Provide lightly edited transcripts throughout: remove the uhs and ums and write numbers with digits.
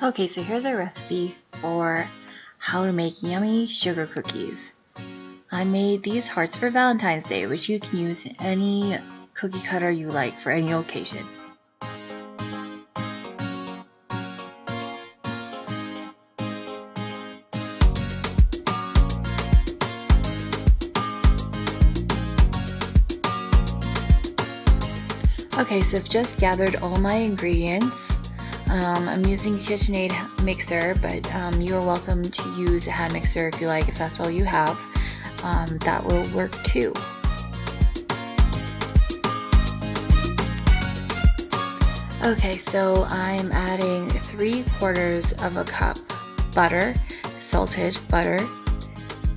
Okay, so here's a recipe for how to make yummy sugar cookies. I made these hearts for Valentine's Day, which you can use any cookie cutter you like for any occasion. Okay, so I've just gathered all my ingredients. I'm using a KitchenAid mixer, but you're welcome to use a hand mixer if you like, if that's all you have. That will work too. Okay, so I'm adding 3/4 of a cup butter, salted butter.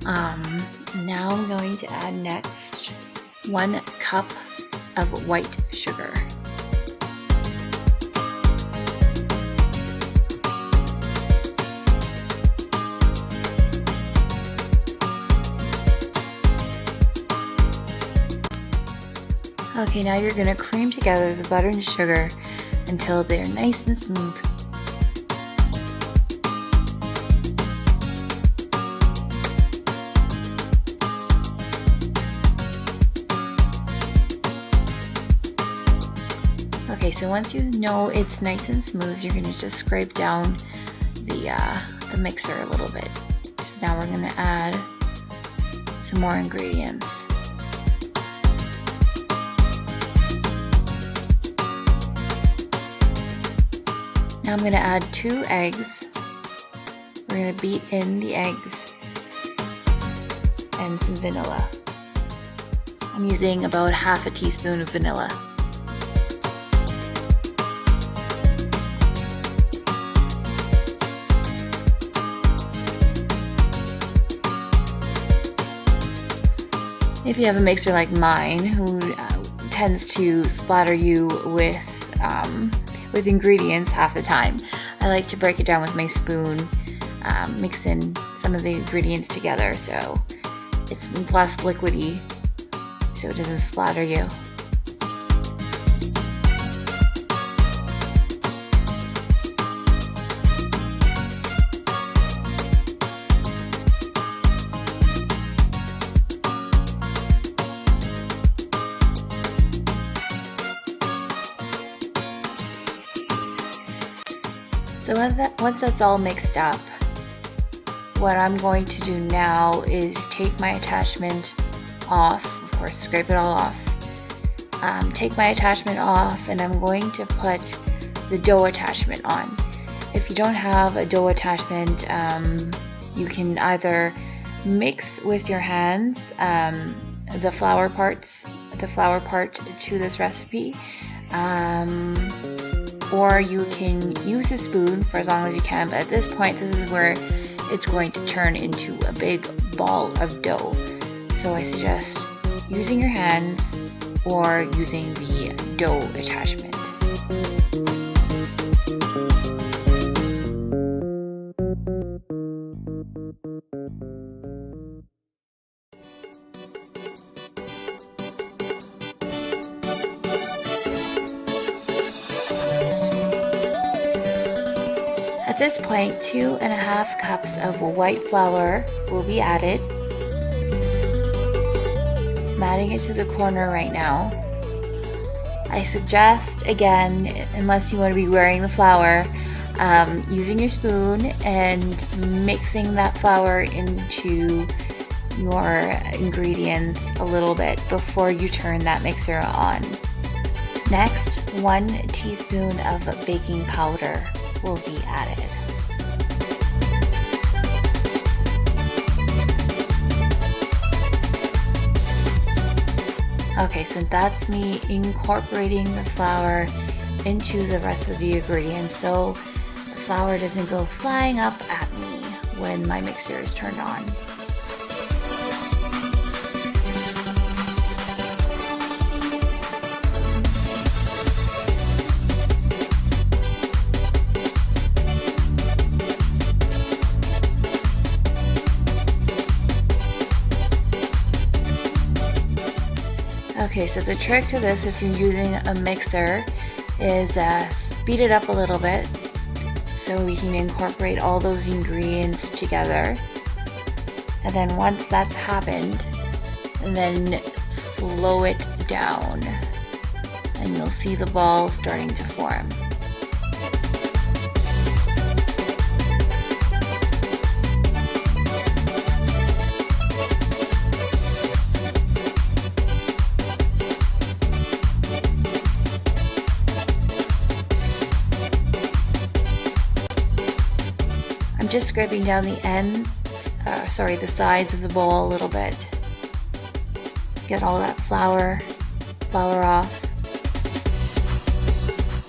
Now I'm going to add next 1 cup of white sugar. Okay, now you're going to cream together the butter and sugar until they're nice and smooth. Okay, so once you know it's nice and smooth, you're going to just scrape down the mixer a little bit. So now we're going to add some more ingredients. Now I'm going to add 2 eggs. We're going to beat in the eggs and some vanilla. I'm using about 1/2 teaspoon of vanilla. If you have a mixer like mine, who tends to splatter you with ingredients half the time, I like to break it down with my spoon, mix in some of the ingredients together so it's less liquidy, so it doesn't splatter you. So once that's all mixed up, what I'm going to do now is take my attachment off, of course scrape it all off, take my attachment off, and I'm going to put the dough attachment on. If you don't have a dough attachment, you can either mix with your hands the flour part to this recipe, or you can use a spoon for as long as you can, but at this point this is where it's going to turn into a big ball of dough. So I suggest using your hands or using the dough attachment. At this point, 2.5 cups of white flour will be added. I'm adding it to the corner right now. I suggest, again, unless you want to be wearing the flour, using your spoon and mixing that flour into your ingredients a little bit before you turn that mixer on. Next, 1 teaspoon of baking powder will be added. Okay, so that's me incorporating the flour into the rest of the ingredients so the flour doesn't go flying up at me when my mixer is turned on. Okay, so the trick to this, if you're using a mixer, is speed it up a little bit so we can incorporate all those ingredients together. And then once that's happened, then slow it down and you'll see the ball starting to form. I'm just scraping down the ends, the sides of the bowl a little bit. Get all that flour off.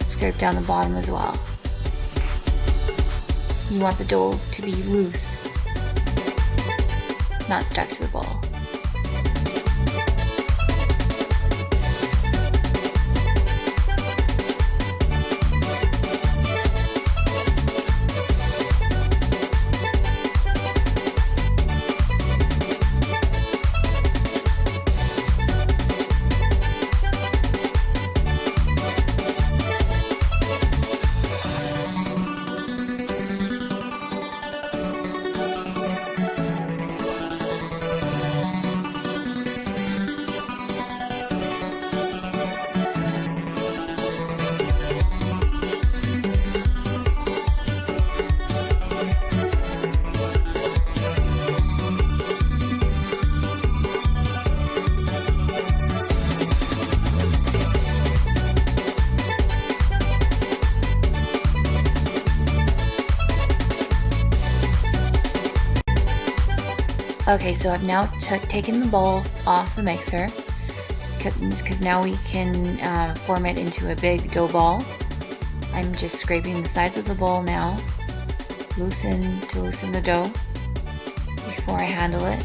Scrape down the bottom as well. You want the dough to be loose, not stuck to the bowl. Okay, so I've now taken the bowl off the mixer because now we can form it into a big dough ball. I'm just scraping the sides of the bowl now, to loosen the dough before I handle it.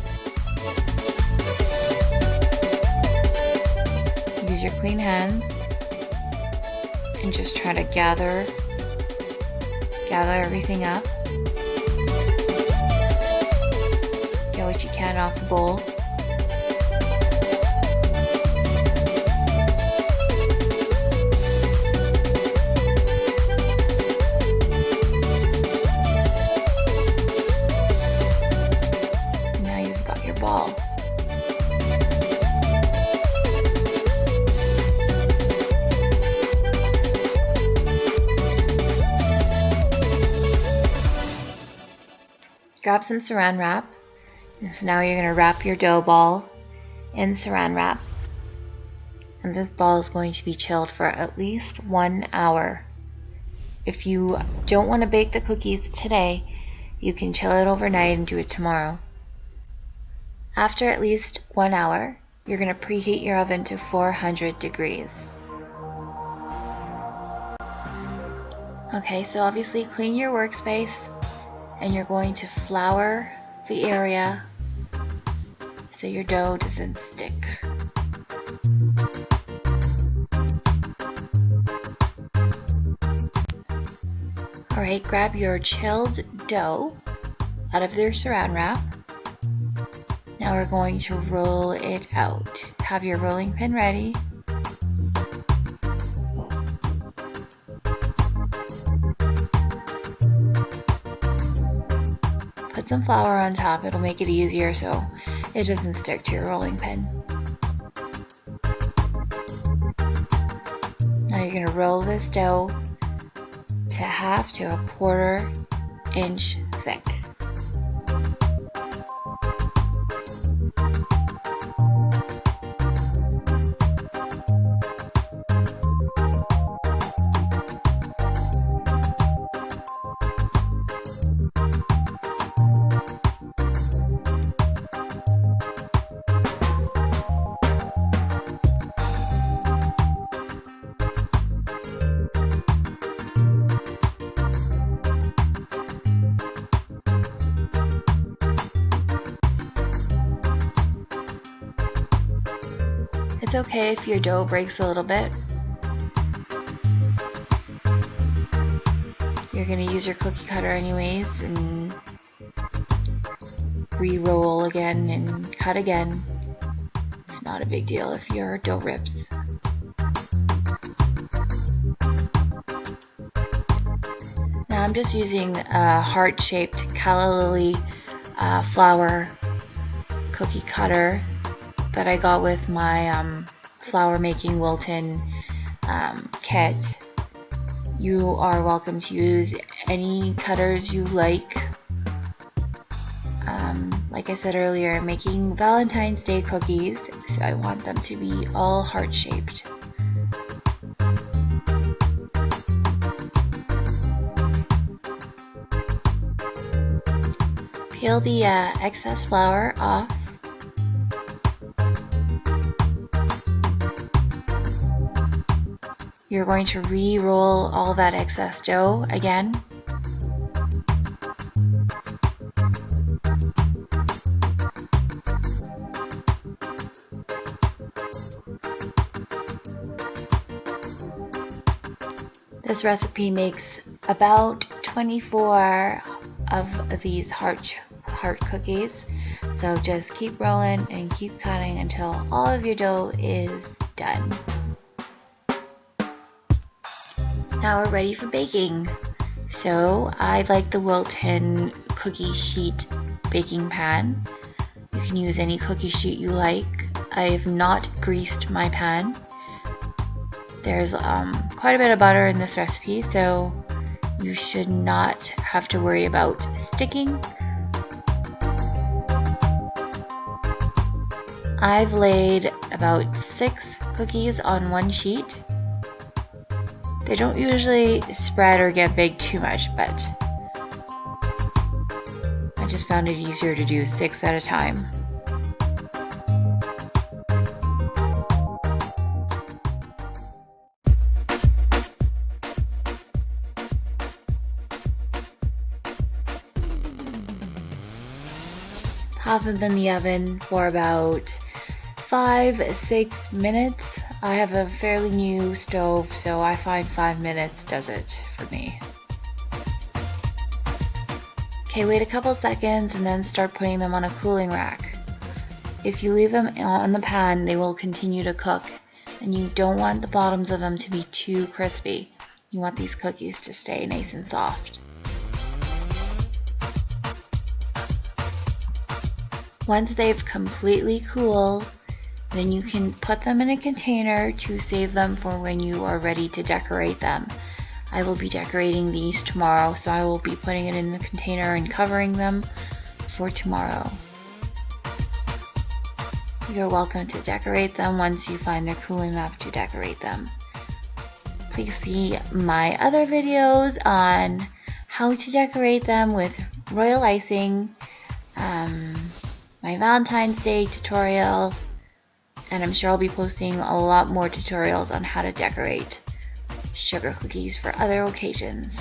Use your clean hands and just try to gather everything up. What you can off the bowl. And now you've got your ball. Grab some saran wrap. So now you're going to wrap your dough ball in saran wrap, and this ball is going to be chilled for at least 1 hour. If you don't want to bake the cookies today, you can chill it overnight and do it tomorrow. After at least 1 hour, you're going to preheat your oven to 400 degrees. Okay, so obviously clean your workspace, and you're going to flour the area so your dough doesn't stick. Alright, grab your chilled dough out of your saran wrap. Now we're going to roll it out. Have your rolling pin ready. Put some flour on top, it'll make it easier so it doesn't stick to your rolling pin. Now you're going to roll this dough to 1/2 to 1/4 inch thick. It's okay if your dough breaks a little bit. You're going to use your cookie cutter anyways and re-roll again and cut again. It's not a big deal if your dough rips. Now I'm just using a heart-shaped calla lily flour cookie cutter that I got with my flour making Wilton kit. You are welcome to use any cutters you like. Like I said earlier, I'm making Valentine's Day cookies, so I want them to be all heart-shaped. Peel the excess flour off. You're going to re-roll all that excess dough again. This recipe makes about 24 of these heart cookies, so just keep rolling and keep cutting until all of your dough is done. Now we're ready for baking. So I like the Wilton cookie sheet baking pan. You can use any cookie sheet you like. I have not greased my pan. There's quite a bit of butter in this recipe, so you should not have to worry about sticking. I've laid about 6 cookies on one sheet. They don't usually spread or get big too much, but I just found it easier to do 6 at a time. Pop them in the oven for about 5-6 minutes. I have a fairly new stove, so I find 5 minutes does it for me. Okay, wait a couple seconds and then start putting them on a cooling rack. If you leave them on the pan, they will continue to cook, and you don't want the bottoms of them to be too crispy. You want these cookies to stay nice and soft. Once they've completely cooled, then you can put them in a container to save them for when you are ready to decorate them. I will be decorating these tomorrow, so I will be putting it in the container and covering them for tomorrow. You're welcome to decorate them once you find they're cool enough to decorate them. Please see my other videos on how to decorate them with royal icing, my Valentine's Day tutorial, and I'm sure I'll be posting a lot more tutorials on how to decorate sugar cookies for other occasions.